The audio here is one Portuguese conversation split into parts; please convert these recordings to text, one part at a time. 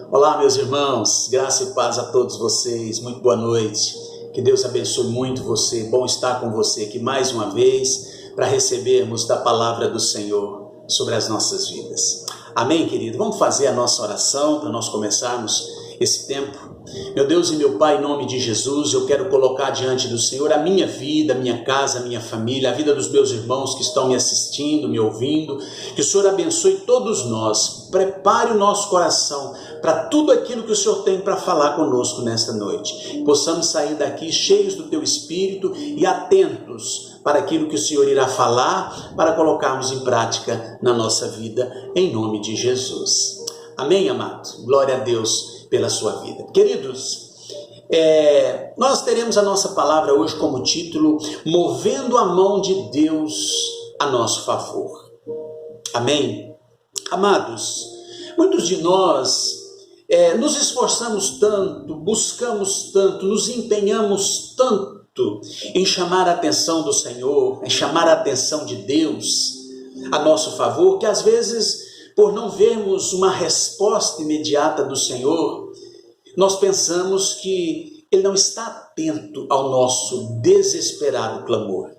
Olá, meus irmãos, graça e paz a todos vocês, muito boa noite, que Deus abençoe muito você, bom estar com você aqui mais uma vez para recebermos da palavra do Senhor sobre as nossas vidas. Amém, querido? Vamos fazer a nossa oração para nós começarmos esse tempo. Meu Deus e meu Pai, em nome de Jesus, eu quero colocar diante do Senhor a minha vida, a minha casa, a minha família, a vida dos meus irmãos que estão me assistindo, me ouvindo. Que o Senhor abençoe todos nós, prepare o nosso coração para tudo aquilo que o Senhor tem para falar conosco nesta noite. Possamos sair daqui cheios do Teu Espírito e atentos para aquilo que o Senhor irá falar, para colocarmos em prática na nossa vida, em nome de Jesus. Amém, amado? Glória a Deus pela sua vida. Queridos, nós teremos a nossa palavra hoje como título, Movendo a Mão de Deus a nosso favor. Amém? Amados, muitos de nós nos esforçamos tanto, buscamos tanto, nos empenhamos tanto em chamar a atenção do Senhor, em chamar a atenção de Deus a nosso favor, que às vezes, por não vermos uma resposta imediata do Senhor, nós pensamos que Ele não está atento ao nosso desesperado clamor.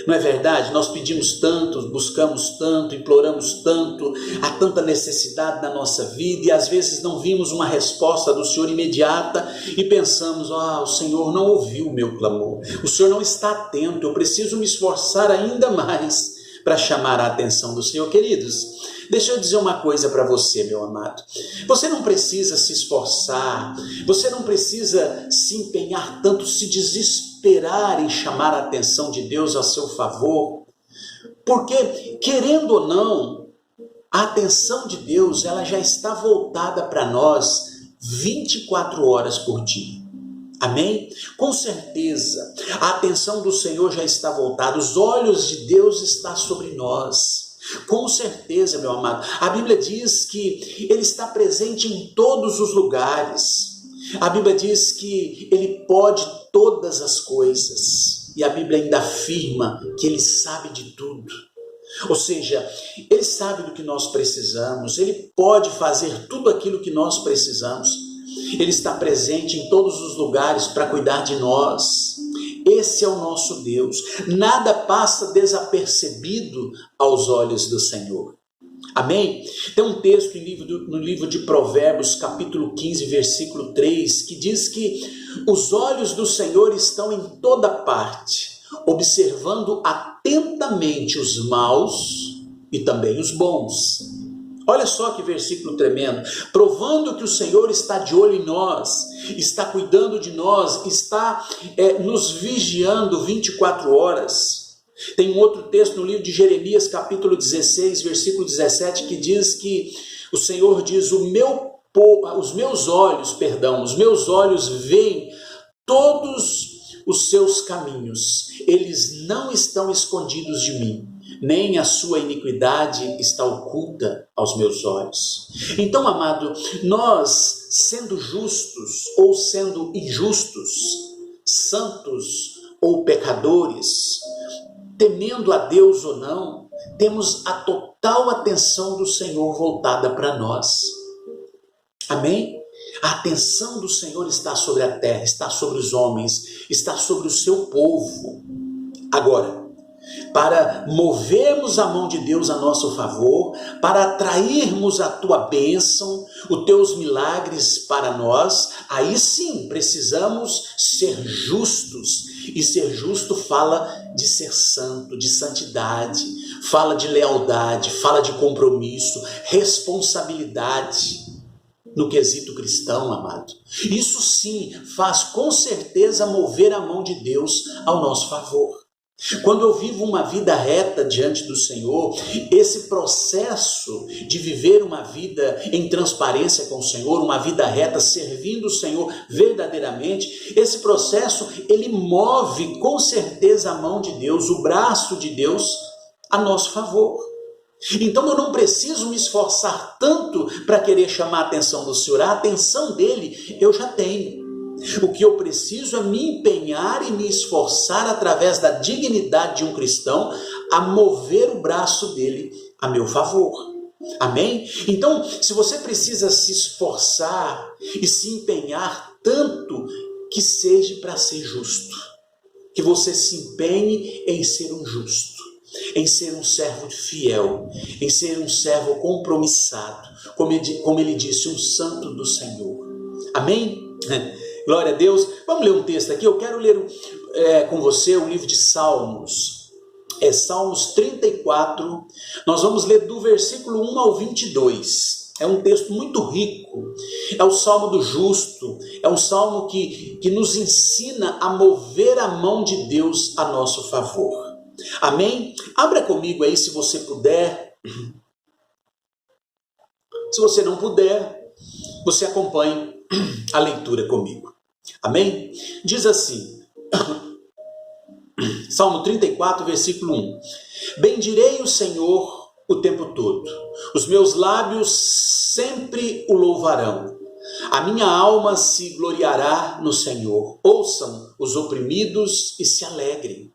Não é verdade? Nós pedimos tanto, buscamos tanto, imploramos tanto, há tanta necessidade na nossa vida e às vezes não vimos uma resposta do Senhor imediata e pensamos, o Senhor não ouviu o meu clamor, o Senhor não está atento, eu preciso me esforçar ainda mais para chamar a atenção do Senhor. Queridos, deixa eu dizer uma coisa para você, meu amado. Você não precisa se esforçar, você não precisa se empenhar tanto, se desesperar em chamar a atenção de Deus a seu favor, porque, querendo ou não, a atenção de Deus ela já está voltada para nós 24 horas por dia. Amém? Com certeza, a atenção do Senhor já está voltada, os olhos de Deus estão sobre nós. Com certeza, meu amado, a Bíblia diz que Ele está presente em todos os lugares. A Bíblia diz que Ele pode todas as coisas. E a Bíblia ainda afirma que Ele sabe de tudo. Ou seja, Ele sabe do que nós precisamos, Ele pode fazer tudo aquilo que nós precisamos. Ele está presente em todos os lugares para cuidar de nós. Esse é o nosso Deus. Nada passa desapercebido aos olhos do Senhor. Amém? Tem um texto no livro de Provérbios, capítulo 15, versículo 3, que diz que os olhos do Senhor estão em toda parte, observando atentamente os maus e também os bons. Olha só que versículo tremendo, provando que o Senhor está de olho em nós, está cuidando de nós, está nos vigiando 24 horas. Tem um outro texto no livro de Jeremias, capítulo 16, versículo 17, que diz que o Senhor diz, os meus olhos veem todos os seus caminhos, eles não estão escondidos de mim. Nem a sua iniquidade está oculta aos meus olhos. Então, amado, nós, sendo justos ou sendo injustos, santos ou pecadores, temendo a Deus ou não, temos a total atenção do Senhor voltada para nós. Amém? A atenção do Senhor está sobre a terra, está sobre os homens, está sobre o seu povo. Agora, para movermos a mão de Deus a nosso favor, para atrairmos a tua bênção, os teus milagres para nós, aí sim precisamos ser justos. E ser justo fala de ser santo, de santidade, fala de lealdade, fala de compromisso, responsabilidade no quesito cristão, amado. Isso sim faz com certeza mover a mão de Deus ao nosso favor. Quando eu vivo uma vida reta diante do Senhor, esse processo de viver uma vida em transparência com o Senhor, uma vida reta, servindo o Senhor verdadeiramente, esse processo, ele move com certeza a mão de Deus, o braço de Deus a nosso favor. Então eu não preciso me esforçar tanto para querer chamar a atenção do Senhor, a atenção dele eu já tenho. O que eu preciso é me empenhar e me esforçar através da dignidade de um cristão a mover o braço dele a meu favor. Amém? Então, se você precisa se esforçar e se empenhar tanto, que seja para ser justo. Que você se empenhe em ser um justo, em ser um servo fiel, em ser um servo compromissado, como ele disse, um santo do Senhor. Amém? Glória a Deus. Vamos ler um texto aqui. Eu quero ler com você o livro de Salmos. Salmos 34. Nós vamos ler do versículo 1 ao 22. É um texto muito rico. É o Salmo do justo. É um salmo que nos ensina a mover a mão de Deus a nosso favor. Amém? Abra comigo aí se você puder. Se você não puder, você acompanhe a leitura comigo. Amém? Diz assim, Salmo 34, versículo 1. Bendirei o Senhor o tempo todo. Os meus lábios sempre o louvarão. A minha alma se gloriará no Senhor. Ouçam os oprimidos e se alegrem.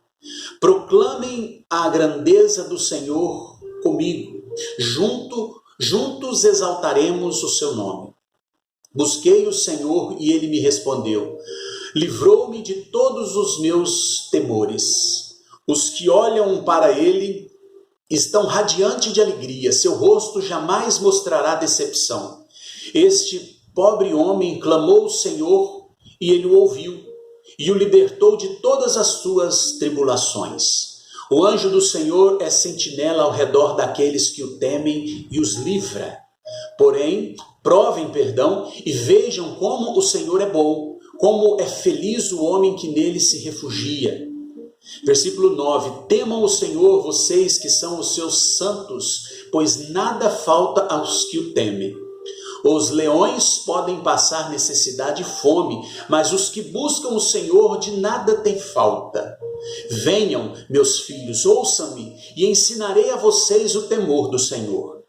Proclamem a grandeza do Senhor comigo. Juntos exaltaremos o seu nome. Busquei o Senhor e ele me respondeu. Livrou-me de todos os meus temores. Os que olham para ele estão radiantes de alegria. Seu rosto jamais mostrará decepção. Este pobre homem clamou ao Senhor e ele o ouviu e o libertou de todas as suas tribulações. O anjo do Senhor é sentinela ao redor daqueles que o temem e os livra. Porém, provem, e vejam como o Senhor é bom, como é feliz o homem que nele se refugia. Versículo 9. Temam o Senhor, vocês que são os seus santos, pois nada falta aos que o temem. Os leões podem passar necessidade e fome, mas os que buscam o Senhor de nada têm falta. Venham, meus filhos, ouçam-me, e ensinarei a vocês o temor do Senhor.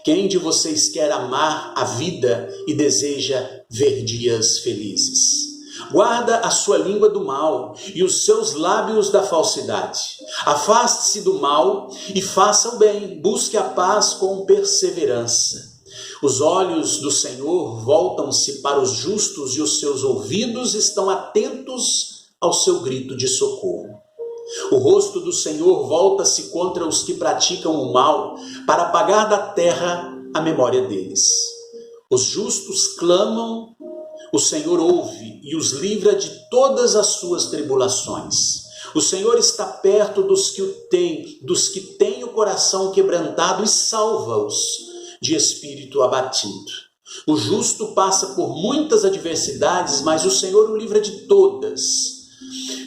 Quem de vocês quer amar a vida e deseja ver dias felizes? Guarda a sua língua do mal e os seus lábios da falsidade. Afaste-se do mal e faça o bem. Busque a paz com perseverança. Os olhos do Senhor voltam-se para os justos e os seus ouvidos estão atentos ao seu grito de socorro. O rosto do Senhor volta-se contra os que praticam o mal, para apagar da terra a memória deles. Os justos clamam, o Senhor ouve e os livra de todas as suas tribulações. O Senhor está perto dos que têm o coração quebrantado e salva-os de espírito abatido. O justo passa por muitas adversidades, mas o Senhor o livra de todas.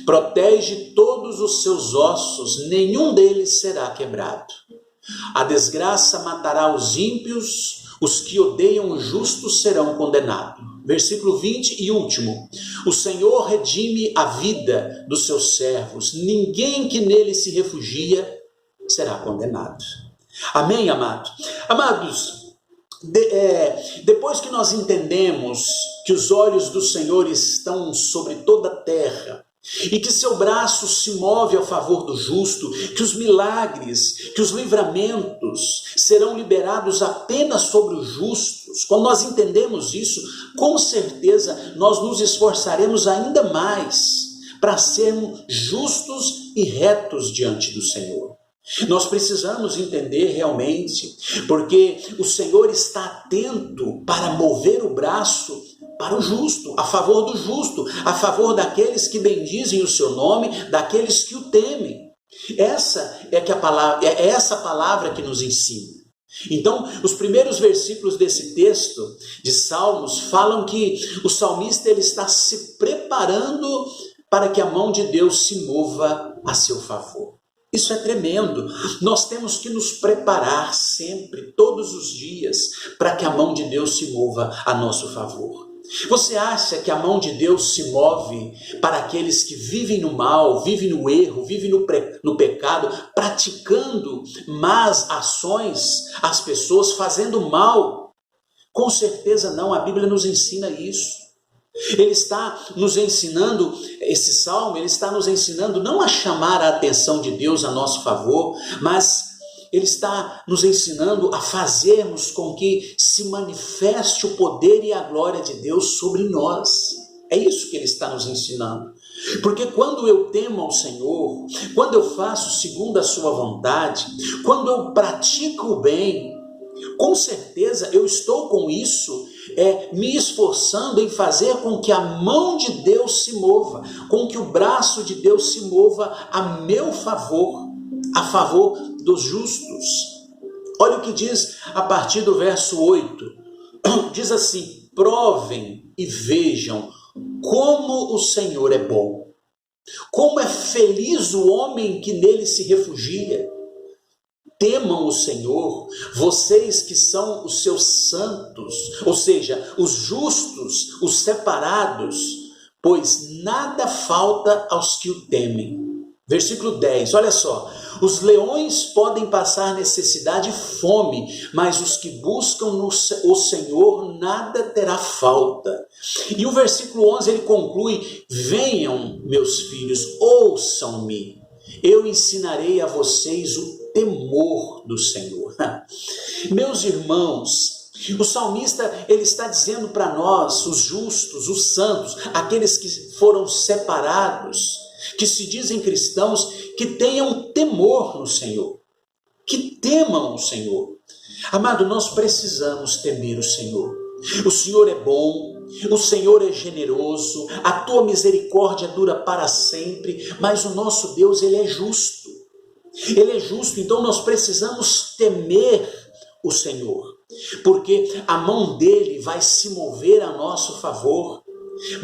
Protege todos os seus ossos, nenhum deles será quebrado. A desgraça matará os ímpios, os que odeiam o justo serão condenados. Versículo 20 e último. O Senhor redime a vida dos seus servos, ninguém que nele se refugia será condenado. Amém, amado? Amados, depois que nós entendemos que os olhos do Senhor estão sobre toda a terra, e que seu braço se move a favor do justo, que os milagres, que os livramentos serão liberados apenas sobre os justos, quando nós entendemos isso, com certeza nós nos esforçaremos ainda mais para sermos justos e retos diante do Senhor. Nós precisamos entender realmente, porque o Senhor está atento para mover o braço para o justo, a favor do justo, a favor daqueles que bendizem o seu nome, daqueles que o temem. Essa é essa palavra que nos ensina. Então, os primeiros versículos desse texto de Salmos falam que o salmista ele está se preparando para que a mão de Deus se mova a seu favor. Isso é tremendo. Nós temos que nos preparar sempre, todos os dias, para que a mão de Deus se mova a nosso favor. Você acha que a mão de Deus se move para aqueles que vivem no mal, vivem no erro, vivem no pecado, praticando más ações às pessoas, fazendo mal? Com certeza não, a Bíblia nos ensina isso. Ele está nos ensinando, esse salmo, ele está nos ensinando não a chamar a atenção de Deus a nosso favor, mas ele está nos ensinando a fazermos com que se manifeste o poder e a glória de Deus sobre nós. É isso que ele está nos ensinando. Porque quando eu temo ao Senhor, quando eu faço segundo a sua vontade, quando eu pratico o bem, com certeza eu estou com isso, me esforçando em fazer com que a mão de Deus se mova, com que o braço de Deus se mova a meu favor, a favor dos justos. Olha o que diz a partir do verso 8. Diz assim: provem e vejam como o Senhor é bom. Como é feliz o homem que nele se refugia. Temam o Senhor, vocês que são os seus santos, ou seja, os justos, os separados, pois nada falta aos que o temem. Versículo 10, olha só. Os leões podem passar necessidade e fome, mas os que buscam o Senhor nada terá falta. E o versículo 11 ele conclui: venham, meus filhos, ouçam-me, eu ensinarei a vocês o temor do Senhor. Meus irmãos, o salmista ele está dizendo para nós, os justos, os santos, aqueles que foram separados, que se dizem cristãos, que tenham temor no Senhor, que temam o Senhor. Amado, nós precisamos temer o Senhor. O Senhor é bom, o Senhor é generoso, a tua misericórdia dura para sempre, mas o nosso Deus, ele é justo. Ele é justo, então nós precisamos temer o Senhor, porque a mão dele vai se mover a nosso favor,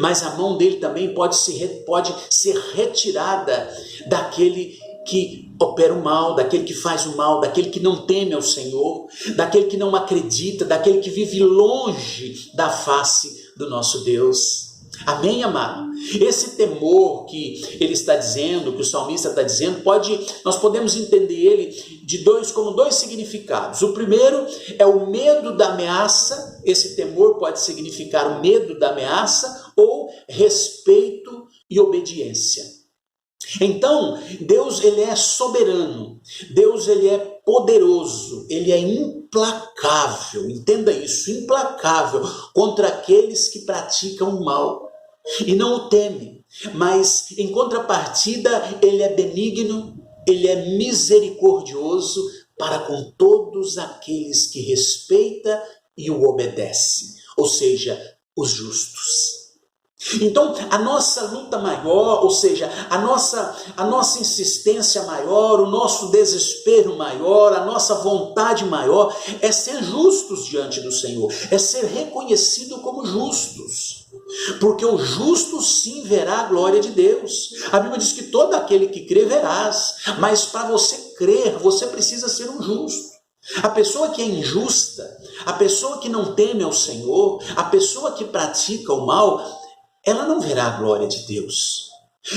mas a mão dele também pode ser retirada daquele que opera o mal, daquele que faz o mal, daquele que não teme ao Senhor, daquele que não acredita, daquele que vive longe da face do nosso Deus. Amém, amado? Esse temor que ele está dizendo, que o salmista está dizendo, nós podemos entender ele como dois significados. O primeiro é o medo da ameaça. Esse temor pode significar o medo da ameaça ou respeito e obediência. Então, Deus ele é soberano, Deus ele é poderoso, ele é implacável, entenda isso, implacável contra aqueles que praticam o mal e não o temem, mas em contrapartida ele é benigno, ele é misericordioso para com todos aqueles que respeita e o obedece, ou seja, os justos. Então, a nossa luta maior, ou seja, a nossa insistência maior, o nosso desespero maior, a nossa vontade maior é ser justos diante do Senhor, é ser reconhecido como justos, porque o justo sim verá a glória de Deus. A Bíblia diz que todo aquele que crê verás, mas para você crer, você precisa ser um justo. A pessoa que é injusta, a pessoa que não teme ao Senhor, a pessoa que pratica o mal, ela não verá a glória de Deus.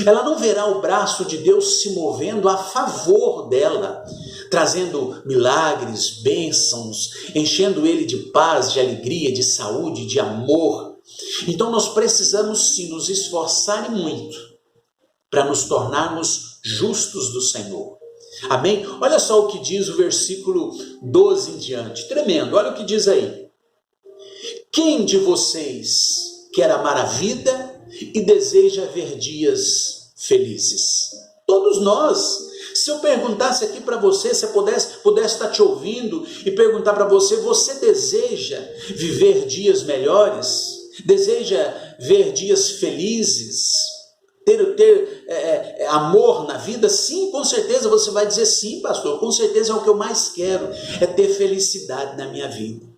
Ela não verá o braço de Deus se movendo a favor dela, trazendo milagres, bênçãos, enchendo ele de paz, de alegria, de saúde, de amor. Então nós precisamos sim nos esforçar muito para nos tornarmos justos do Senhor. Amém? Olha só o que diz o versículo 12 em diante. Tremendo, olha o que diz aí. Quem de vocês quer amar a vida e deseja ver dias felizes? Todos nós. Se eu perguntasse aqui para você, se eu pudesse estar te ouvindo e perguntar para você, você deseja viver dias melhores? Deseja ver dias felizes? Ter amor na vida? Sim, com certeza você vai dizer sim, pastor, com certeza é o que eu mais quero, é ter felicidade na minha vida.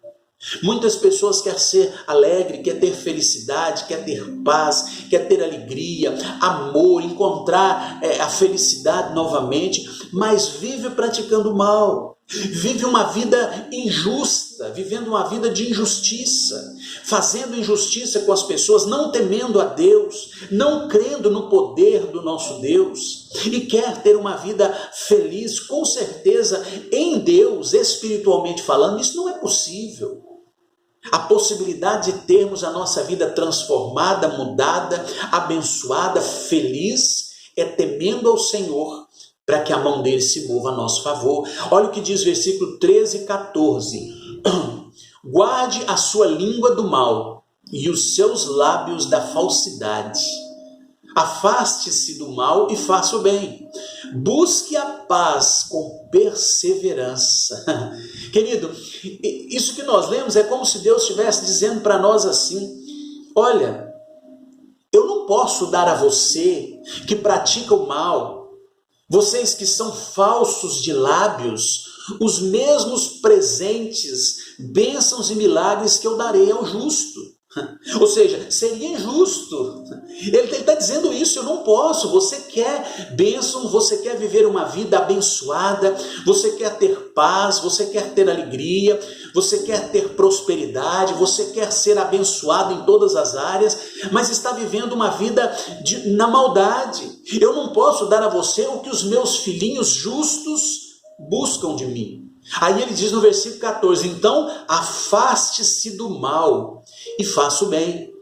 Muitas pessoas querem ser alegre, querem ter felicidade, querem ter paz, querem ter alegria, amor, encontrar a felicidade novamente, mas vive praticando mal, vive uma vida injusta, vivendo uma vida de injustiça, fazendo injustiça com as pessoas, não temendo a Deus, não crendo no poder do nosso Deus, e quer ter uma vida feliz, com certeza, em Deus, espiritualmente falando, isso não é possível. A possibilidade de termos a nossa vida transformada, mudada, abençoada, feliz, é temendo ao Senhor para que a mão dele se mova a nosso favor. Olha o que diz versículo 13 e 14. Guarde a sua língua do mal e os seus lábios da falsidade. Afaste-se do mal e faça o bem. Busque a paz com perseverança. Querido, isso que nós lemos é como se Deus estivesse dizendo para nós assim: olha, eu não posso dar a você que pratica o mal, vocês que são falsos de lábios, os mesmos presentes, bênçãos e milagres que eu darei ao justo. Ou seja, seria injusto. Ele está dizendo isso: eu não posso. Você quer bênção, você quer viver uma vida abençoada, você quer ter paz, você quer ter alegria, você quer ter prosperidade, você quer ser abençoado em todas as áreas, mas está vivendo uma vida na maldade. Eu não posso dar a você o que os meus filhinhos justos buscam de mim. Aí ele diz no versículo 14: então afaste-se do mal e faça o bem.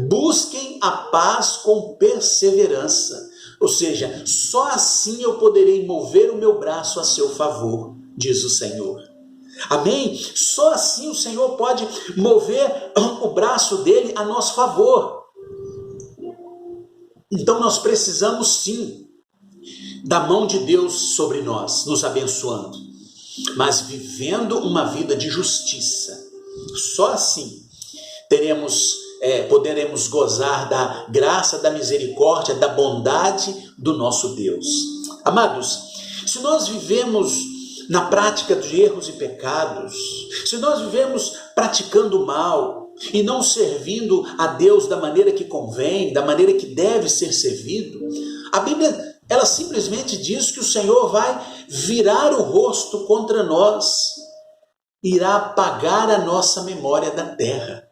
Busquem a paz com perseverança. Ou seja, só assim eu poderei mover o meu braço a seu favor, diz o Senhor. Amém? Só assim o Senhor pode mover o braço dele a nosso favor. Então nós precisamos sim da mão de Deus sobre nós, nos abençoando, mas vivendo uma vida de justiça. Só assim poderemos gozar da graça, da misericórdia, da bondade do nosso Deus. Amados, se nós vivemos na prática de erros e pecados, se nós vivemos praticando o mal e não servindo a Deus da maneira que convém, da maneira que deve ser servido, a Bíblia, ela simplesmente diz que o Senhor vai virar o rosto contra nós, irá apagar a nossa memória da terra.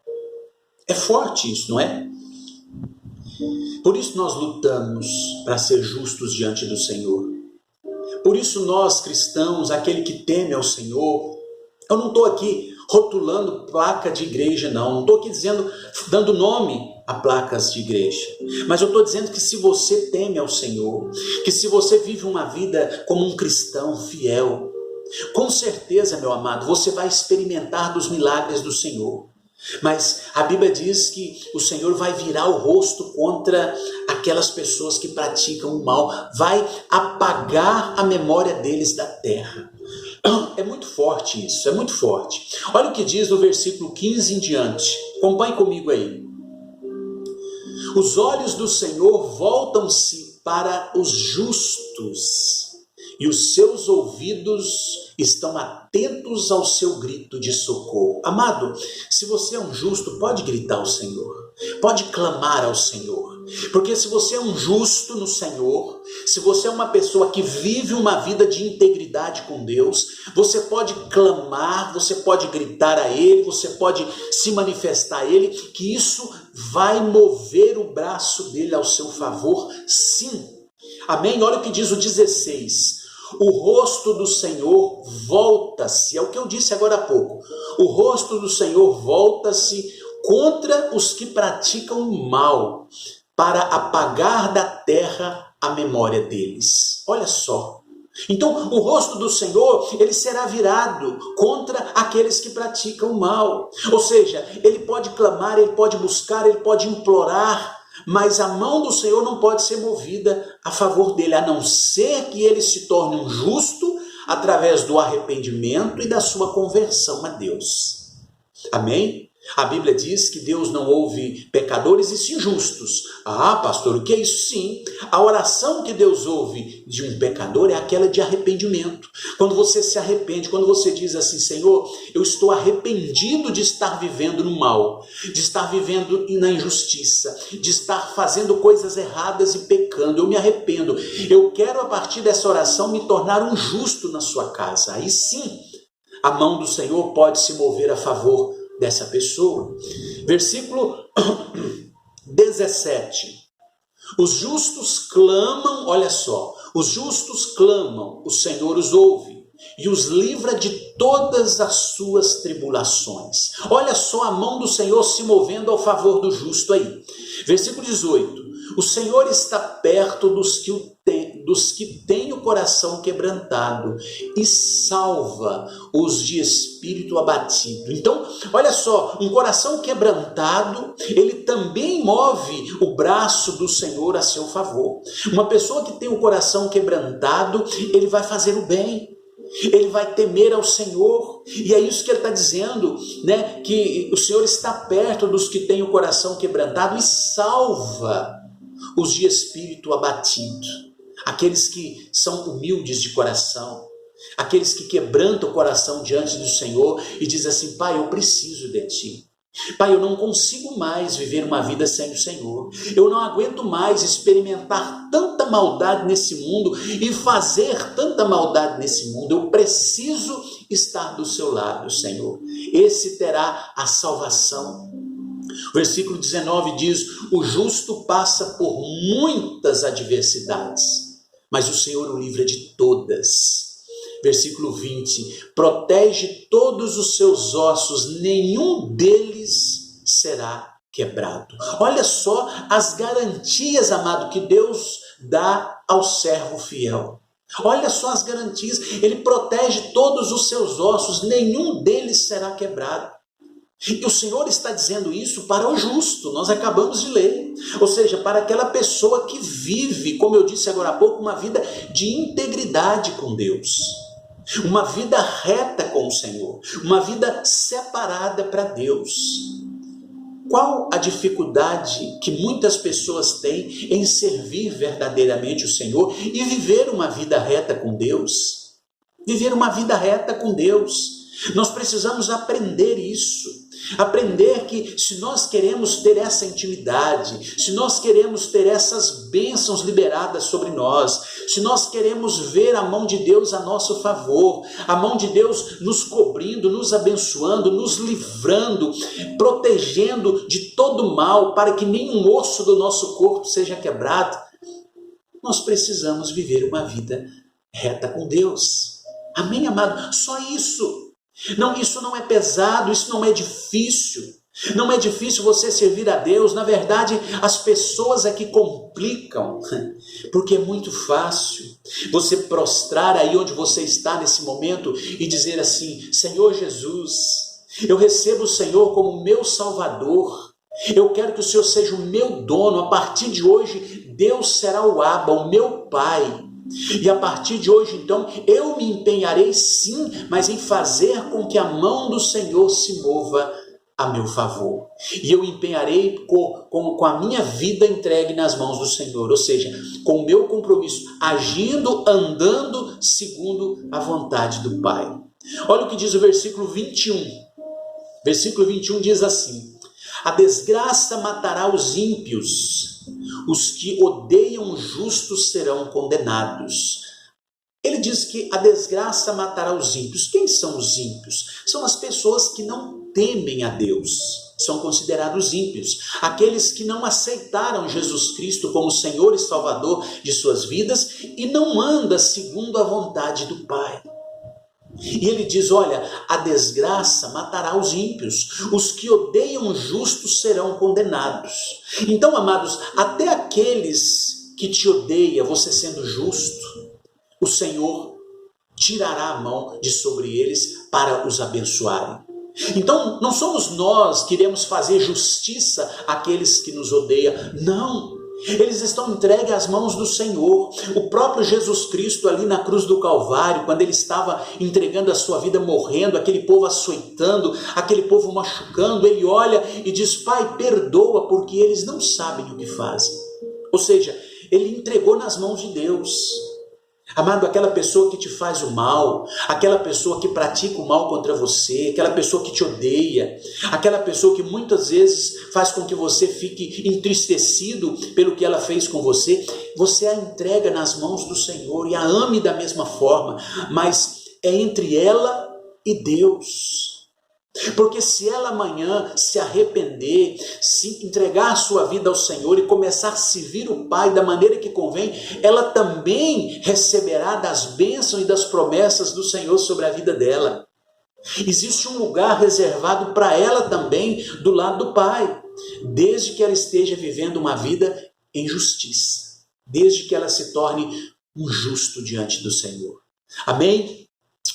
É forte isso, não é? Por isso nós lutamos para ser justos diante do Senhor. Por isso nós cristãos, aquele que teme ao Senhor, eu não estou aqui rotulando placa de igreja, não estou aqui dando nome a placas de igreja, mas eu estou dizendo que se você teme ao Senhor, que se você vive uma vida como um cristão fiel, com certeza, meu amado, você vai experimentar dos milagres do Senhor. Mas a Bíblia diz que o Senhor vai virar o rosto contra aquelas pessoas que praticam o mal, vai apagar a memória deles da terra. É muito forte isso, é muito forte. Olha o que diz no versículo 15 em diante. Acompanhe comigo aí. Os olhos do Senhor voltam-se para os justos, e os seus ouvidos estão atentos ao seu grito de socorro. Amado, se você é um justo, pode gritar ao Senhor, pode clamar ao Senhor. Porque se você é um justo no Senhor, se você é uma pessoa que vive uma vida de integridade com Deus, você pode clamar, você pode gritar a Ele, você pode se manifestar a Ele, que isso vai mover o braço dele ao seu favor, sim. Amém? Olha o que diz o 16. O rosto do Senhor volta-se, é o que eu disse agora há pouco, o rosto do Senhor volta-se contra os que praticam o mal, para apagar da terra a memória deles. Olha só. Então, o rosto do Senhor, ele será virado contra aqueles que praticam o mal. Ou seja, ele pode clamar, ele pode buscar, ele pode implorar, mas a mão do Senhor não pode ser movida a favor dele, a não ser que ele se torne um justo através do arrependimento e da sua conversão a Deus. Amém? A Bíblia diz que Deus não ouve pecadores e sim justos. Ah, pastor, o que é isso? Sim, a oração que Deus ouve de um pecador é aquela de arrependimento. Quando você se arrepende, quando você diz assim: Senhor, eu estou arrependido de estar vivendo no mal, de estar vivendo na injustiça, de estar fazendo coisas erradas e pecando, eu me arrependo. Eu quero, a partir dessa oração, me tornar um justo na sua casa. Aí sim, a mão do Senhor pode se mover a favor dessa pessoa. Versículo 17. Os justos clamam, olha só, os justos clamam, o Senhor os ouve e os livra de todas as suas tribulações. Olha só a mão do Senhor se movendo ao favor do justo aí. Versículo 18. O Senhor está perto dos dos que têm o coração quebrantado e salva os de espírito abatido. Então, olha só, um coração quebrantado, ele também move o braço do Senhor a seu favor. Uma pessoa que tem o coração quebrantado, ele vai fazer o bem. Ele vai temer ao Senhor, e é isso que ele está dizendo, né? Que o Senhor está perto dos que têm o coração quebrantado e salva os de espírito abatido, aqueles que são humildes de coração, aqueles que quebrantam o coração diante do Senhor e dizem assim: Pai, eu preciso de Ti. Pai, eu não consigo mais viver uma vida sem o Senhor. Eu não aguento mais experimentar tanta maldade nesse mundo e fazer tanta maldade nesse mundo. Eu preciso estar do seu lado, Senhor. Esse terá a salvação. O versículo 19 diz: o justo passa por muitas adversidades, mas o Senhor o livra de todas. Versículo 20, protege todos os seus ossos, nenhum deles será quebrado. Olha só as garantias, amado, que Deus dá ao servo fiel. Olha só as garantias, ele protege todos os seus ossos, nenhum deles será quebrado. E o Senhor está dizendo isso para o justo, nós acabamos de ler. Ou seja, para aquela pessoa que vive, como eu disse agora há pouco, uma vida de integridade com Deus. Uma vida reta com o Senhor, uma vida separada para Deus. Qual a dificuldade que muitas pessoas têm em servir verdadeiramente o Senhor e viver uma vida reta com Deus? Viver uma vida reta com Deus. Nós precisamos aprender isso. Aprender que se nós queremos ter essa intimidade, se nós queremos ter essas bênçãos liberadas sobre nós, se nós queremos ver a mão de Deus a nosso favor, a mão de Deus nos cobrindo, nos abençoando, nos livrando, protegendo de todo mal, para que nenhum osso do nosso corpo seja quebrado, nós precisamos viver uma vida reta com Deus. Amém, amado? Só isso. Não, isso não é pesado, isso não é difícil. Não é difícil você servir a Deus. Na verdade, as pessoas é que complicam, porque é muito fácil você prostrar aí onde você está nesse momento e dizer assim: Senhor Jesus, eu recebo o Senhor como meu Salvador. Eu quero que o Senhor seja o meu dono. A partir de hoje, Deus será o Abba, o meu Pai. E a partir de hoje, então, eu me empenharei sim, mas em fazer com que a mão do Senhor se mova a meu favor. E eu empenharei com a minha vida entregue nas mãos do Senhor, ou seja, com o meu compromisso, agindo, andando segundo a vontade do Pai. Olha o que diz o versículo 21. Versículo 21 diz assim: a desgraça matará os ímpios, os que odeiam o justo serão condenados. Ele diz que a desgraça matará os ímpios. Quem são os ímpios? São as pessoas que não temem a Deus. São considerados ímpios. Aqueles que não aceitaram Jesus Cristo como Senhor e Salvador de suas vidas e não andam segundo a vontade do Pai. E ele diz: olha, a desgraça matará os ímpios, os que odeiam o justo serão condenados. Então, amados, até aqueles que te odeiam, você sendo justo, o Senhor tirará a mão de sobre eles para os abençoarem. Então, não somos nós que iremos fazer justiça àqueles que nos odeiam, não. Eles estão entregues às mãos do Senhor. O próprio Jesus Cristo ali na cruz do Calvário, quando ele estava entregando a sua vida, morrendo, aquele povo açoitando, aquele povo machucando, ele olha e diz: Pai, perdoa, porque eles não sabem o que fazem. Ou seja, ele entregou nas mãos de Deus. Amado, aquela pessoa que te faz o mal, aquela pessoa que pratica o mal contra você, aquela pessoa que te odeia, aquela pessoa que muitas vezes faz com que você fique entristecido pelo que ela fez com você, você a entrega nas mãos do Senhor e a ame da mesma forma, mas é entre ela e Deus. Porque se ela amanhã se arrepender, se entregar a sua vida ao Senhor e começar a servir o Pai da maneira que convém, ela também receberá das bênçãos e das promessas do Senhor sobre a vida dela. Existe um lugar reservado para ela também do lado do Pai, desde que ela esteja vivendo uma vida em justiça, desde que ela se torne um justo diante do Senhor. Amém?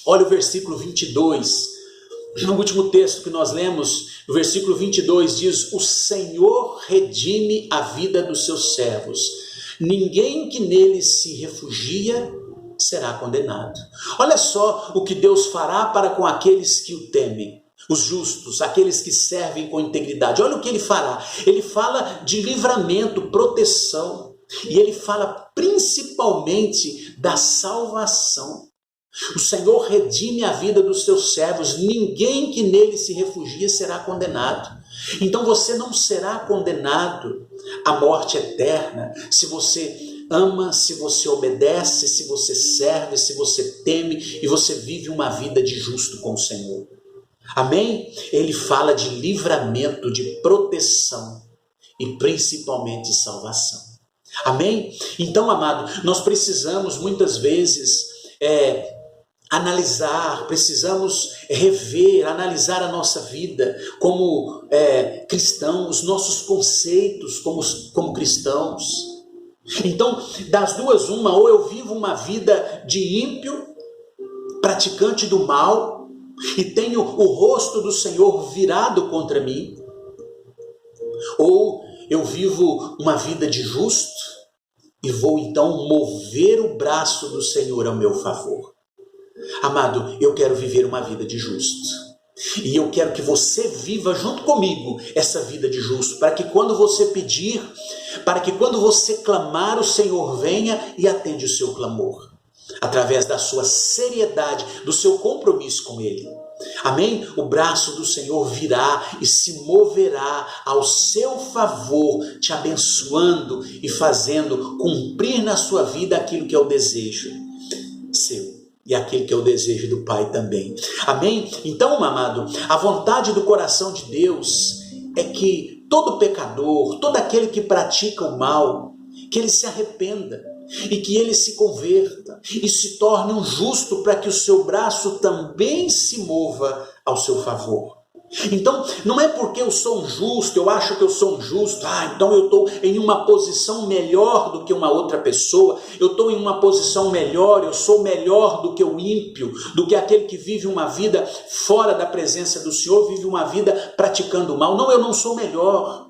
Olha o versículo 22. No último texto que nós lemos, o versículo 22 diz: o Senhor redime a vida dos seus servos. Ninguém que nele se refugia será condenado. Olha só o que Deus fará para com aqueles que o temem. Os justos, aqueles que servem com integridade. Olha o que ele fará. Ele fala de livramento, proteção. E ele fala principalmente da salvação. O Senhor redime a vida dos seus servos. Ninguém que nele se refugia será condenado. Então você não será condenado à morte eterna se você ama, se você obedece, se você serve, se você teme e você vive uma vida de justo com o Senhor. Amém? Ele fala de livramento, de proteção e principalmente salvação. Amém? Então, amado, nós precisamos muitas vezes analisar, precisamos rever, analisar a nossa vida como cristãos, os nossos conceitos como cristãos. Então, das duas uma, ou eu vivo uma vida de ímpio, praticante do mal, e tenho o rosto do Senhor virado contra mim, ou eu vivo uma vida de justo e vou então mover o braço do Senhor ao meu favor. Amado, eu quero viver uma vida de justo. E eu quero que você viva junto comigo essa vida de justo, para que quando você pedir, para que quando você clamar, o Senhor venha e atende o seu clamor, através da sua seriedade, do seu compromisso com Ele. Amém? O braço do Senhor virá e se moverá ao seu favor, te abençoando e fazendo cumprir na sua vida aquilo que é o desejo seu. E aquele que é o desejo do Pai também. Amém? Então, amado, a vontade do coração de Deus é que todo pecador, todo aquele que pratica o mal, que ele se arrependa e que ele se converta e se torne um justo, para que o seu braço também se mova ao seu favor. Então, não é porque eu sou um justo, eu acho que eu sou um justo, então eu estou em uma posição melhor do que uma outra pessoa, eu estou em uma posição melhor, eu sou melhor do que o ímpio, do que aquele que vive uma vida fora da presença do Senhor, vive uma vida praticando o mal. Não, eu não sou melhor,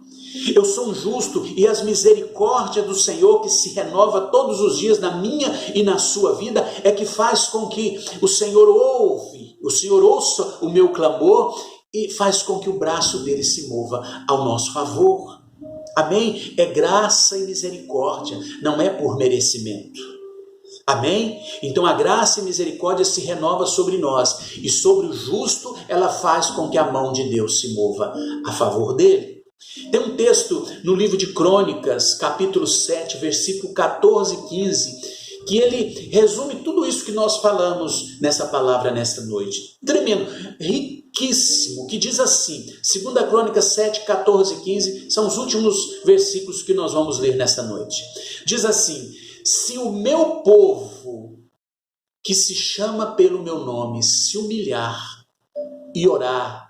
eu sou um justo, e as misericórdias do Senhor, que se renova todos os dias na minha e na sua vida, é que faz com que o Senhor ouça o meu clamor, e faz com que o braço dele se mova ao nosso favor. Amém? É graça e misericórdia, não é por merecimento. Amém? Então a graça e misericórdia se renova sobre nós, e sobre o justo ela faz com que a mão de Deus se mova a favor dele. Tem um texto no livro de Crônicas, capítulo 7, versículo 14 e 15, que ele resume tudo isso que nós falamos nessa palavra nesta noite. Tremendo, riquíssimo, que diz assim, 2 Crônicas 7, 14 e 15, são os últimos versículos que nós vamos ler nesta noite. Diz assim: se o meu povo, que se chama pelo meu nome, se humilhar e orar,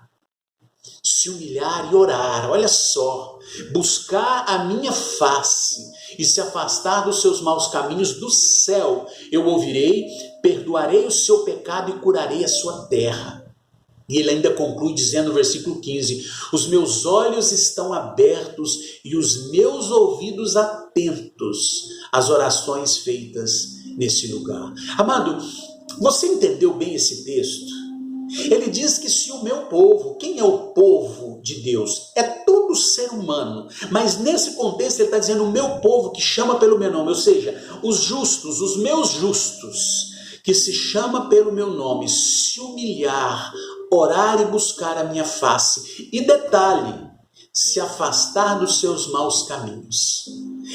olha só, buscar a minha face e se afastar dos seus maus caminhos, do céu eu ouvirei, perdoarei o seu pecado e curarei a sua terra. E ele ainda conclui dizendo no versículo 15, os meus olhos estão abertos e os meus ouvidos atentos às orações feitas nesse lugar. Amado, você entendeu bem esse texto? Ele diz que se o meu povo, quem é o povo de Deus? É todo ser humano, mas nesse contexto ele está dizendo o meu povo que chama pelo meu nome, ou seja, os justos, os meus justos, que se chama pelo meu nome, se humilhar, orar e buscar a minha face, e detalhe, se afastar dos seus maus caminhos.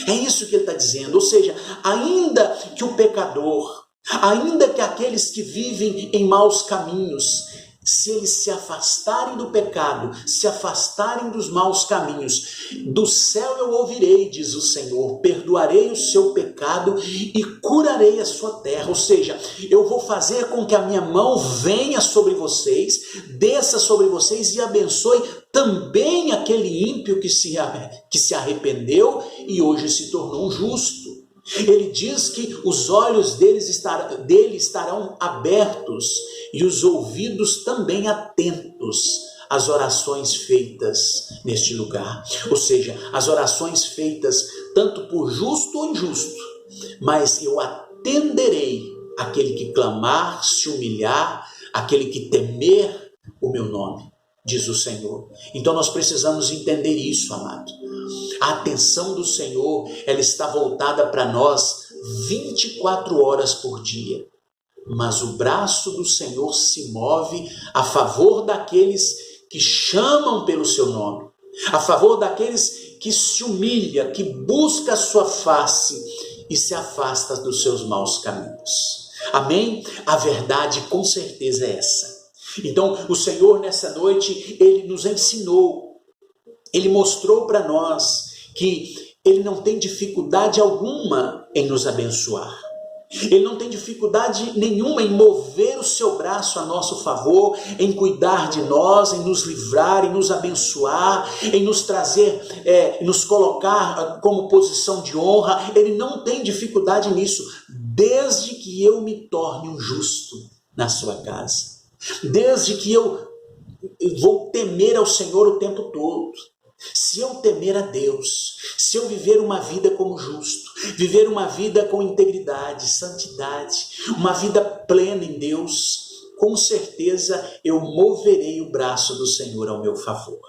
É isso que ele está dizendo, ou seja, ainda que o pecador, ainda que aqueles que vivem em maus caminhos, se eles se afastarem do pecado, se afastarem dos maus caminhos, do céu eu ouvirei, diz o Senhor, perdoarei o seu pecado e curarei a sua terra. Ou seja, eu vou fazer com que a minha mão venha sobre vocês, desça sobre vocês e abençoe também aquele ímpio que se arrependeu e hoje se tornou um justo. Ele diz que os olhos dele estarão abertos e os ouvidos também atentos às orações feitas neste lugar. Ou seja, as orações feitas tanto por justo ou injusto, mas eu atenderei aquele que clamar, se humilhar, aquele que temer o meu nome, diz o Senhor. Então nós precisamos entender isso, amado. A atenção do Senhor, ela está voltada para nós 24 horas por dia. Mas o braço do Senhor se move a favor daqueles que chamam pelo seu nome, a favor daqueles que se humilha, que busca a sua face e se afasta dos seus maus caminhos. Amém? A verdade com certeza é essa. Então, o Senhor nessa noite, Ele nos ensinou, Ele mostrou para nós que Ele não tem dificuldade alguma em nos abençoar. Ele não tem dificuldade nenhuma em mover o seu braço a nosso favor, em cuidar de nós, em nos livrar, em nos abençoar, em nos trazer, nos colocar como posição de honra. Ele não tem dificuldade nisso, desde que eu me torne um justo na sua casa. Desde que eu vou temer ao Senhor o tempo todo. Se eu temer a Deus, se eu viver uma vida como justo, viver uma vida com integridade, santidade, uma vida plena em Deus, com certeza eu moverei o braço do Senhor ao meu favor.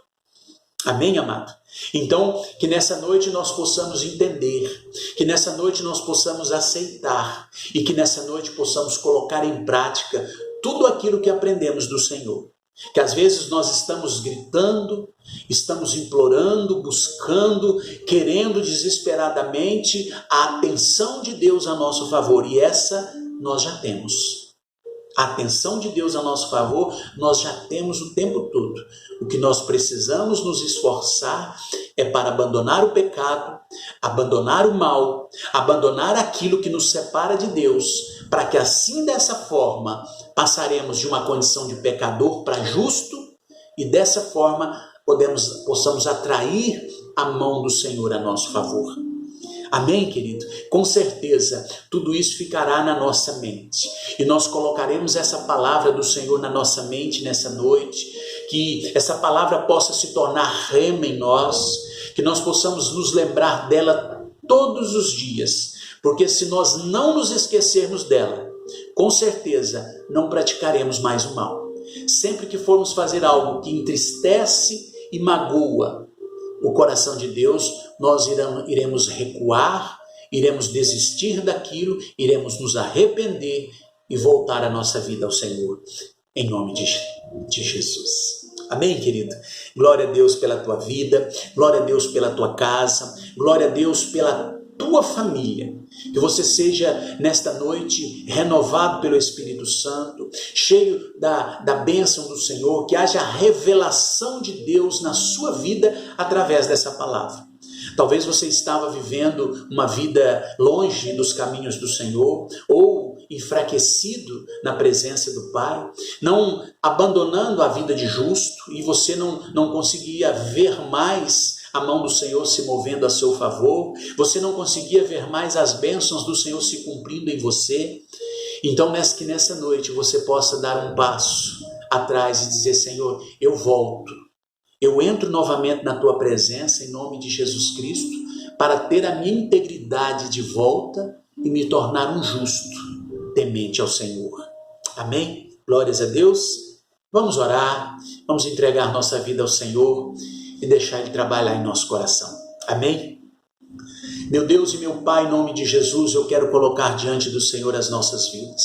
Amém, amado? Então, que nessa noite nós possamos entender, que nessa noite nós possamos aceitar e que nessa noite possamos colocar em prática tudo aquilo que aprendemos do Senhor. Que às vezes nós estamos gritando, estamos implorando, buscando, querendo desesperadamente a atenção de Deus a nosso favor. E essa nós já temos. A atenção de Deus a nosso favor nós já temos o tempo todo. O que nós precisamos nos esforçar é para abandonar o pecado, abandonar o mal, abandonar aquilo que nos separa de Deus, para que assim, dessa forma, passaremos de uma condição de pecador para justo e dessa forma possamos atrair a mão do Senhor a nosso favor. Amém, querido? Com certeza, tudo isso ficará na nossa mente. E nós colocaremos essa palavra do Senhor na nossa mente nessa noite, que essa palavra possa se tornar rema em nós, que nós possamos nos lembrar dela todos os dias, porque se nós não nos esquecermos dela, com certeza não praticaremos mais o mal. Sempre que formos fazer algo que entristece e magoa o coração de Deus, nós iremos recuar, iremos desistir daquilo, iremos nos arrepender e voltar a nossa vida ao Senhor, em nome de Jesus. Amém, querido? Glória a Deus pela tua vida, glória a Deus pela tua casa, glória a Deus pela tua família. Que você seja nesta noite renovado pelo Espírito Santo, cheio da bênção do Senhor, que haja revelação de Deus na sua vida através dessa palavra. Talvez você estava vivendo uma vida longe dos caminhos do Senhor, ou enfraquecido na presença do Pai, não abandonando a vida de justo, e você não conseguia ver mais a mão do Senhor se movendo a seu favor, você não conseguia ver mais as bênçãos do Senhor se cumprindo em você. Então, que nessa noite você possa dar um passo atrás e dizer: Senhor, eu volto, eu entro novamente na tua presença em nome de Jesus Cristo, para ter a minha integridade de volta e me tornar um justo, temente ao Senhor. Amém? Glórias a Deus. Vamos orar, vamos entregar nossa vida ao Senhor e deixar Ele trabalhar em nosso coração. Amém? Meu Deus e meu Pai, em nome de Jesus, eu quero colocar diante do Senhor as nossas vidas.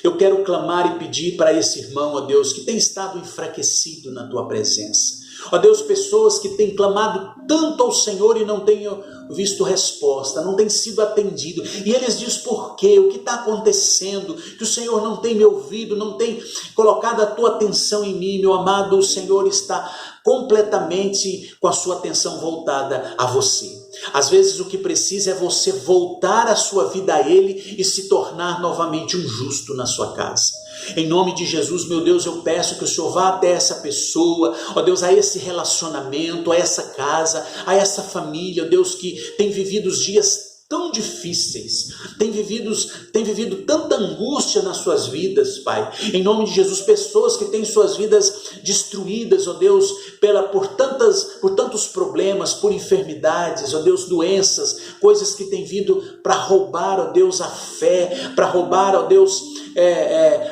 Eu quero clamar e pedir para esse irmão, ó Deus, que tem estado enfraquecido na Tua presença. Ó Deus, pessoas que têm clamado tanto ao Senhor e não têm visto resposta, não têm sido atendido. E eles dizem: por quê? O que está acontecendo? Que o Senhor não tem me ouvido, não tem colocado a tua atenção em mim. Meu amado, o Senhor está completamente com a sua atenção voltada a você. Às vezes o que precisa é você voltar a sua vida a Ele e se tornar novamente um justo na sua casa. Em nome de Jesus, meu Deus, eu peço que o Senhor vá até essa pessoa, ó Deus, a esse relacionamento, a essa casa, a essa família, ó Deus, que tem vivido os dias tão difíceis, têm vivido tanta angústia nas suas vidas, Pai. Em nome de Jesus, pessoas que têm suas vidas destruídas, ó Deus, por tantos problemas, por enfermidades, ó Deus, doenças, coisas que têm vindo para roubar, ó Deus, a fé, para roubar, ó Deus,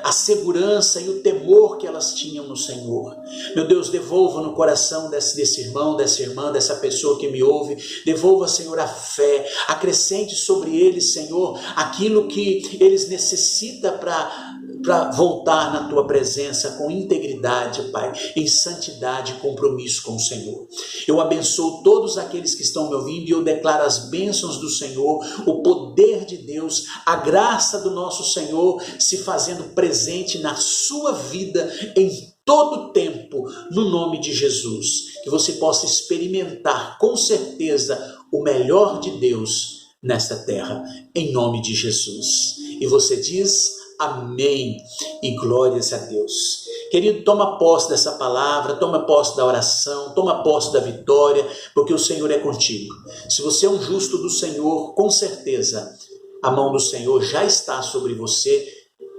a segurança e o temor que elas tinham no Senhor. Meu Deus, devolva no coração desse irmão, dessa irmã, dessa pessoa que me ouve, devolva, Senhor, a fé, acrescente sobre eles, Senhor, aquilo que eles necessitam para voltar na Tua presença com integridade, Pai, em santidade e compromisso com o Senhor. Eu abençoo todos aqueles que estão me ouvindo e eu declaro as bênçãos do Senhor, o poder de Deus, a graça do nosso Senhor se fazendo presente na sua vida em todo o tempo, no nome de Jesus. Que você possa experimentar com certeza o melhor de Deus nesta terra, em nome de Jesus. E você diz amém e glórias a Deus. Querido, toma posse dessa palavra, toma posse da oração, toma posse da vitória, porque o Senhor é contigo. Se você é um justo do Senhor, com certeza a mão do Senhor já está sobre você,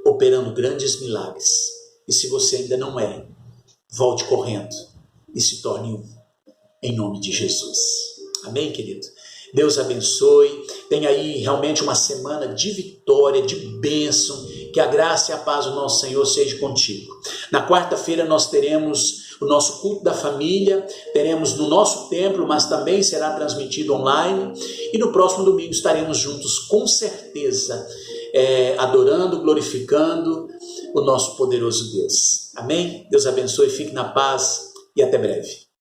operando grandes milagres. E se você ainda não é, volte correndo e se torne um, em nome de Jesus. Amém, querido? Deus abençoe, tenha aí realmente uma semana de vitória, de bênção, que a graça e a paz do nosso Senhor seja contigo. Na quarta-feira nós teremos o nosso culto da família, teremos no nosso templo, mas também será transmitido online, e no próximo domingo estaremos juntos com certeza, adorando, glorificando o nosso poderoso Deus. Amém? Deus abençoe, fique na paz e até breve.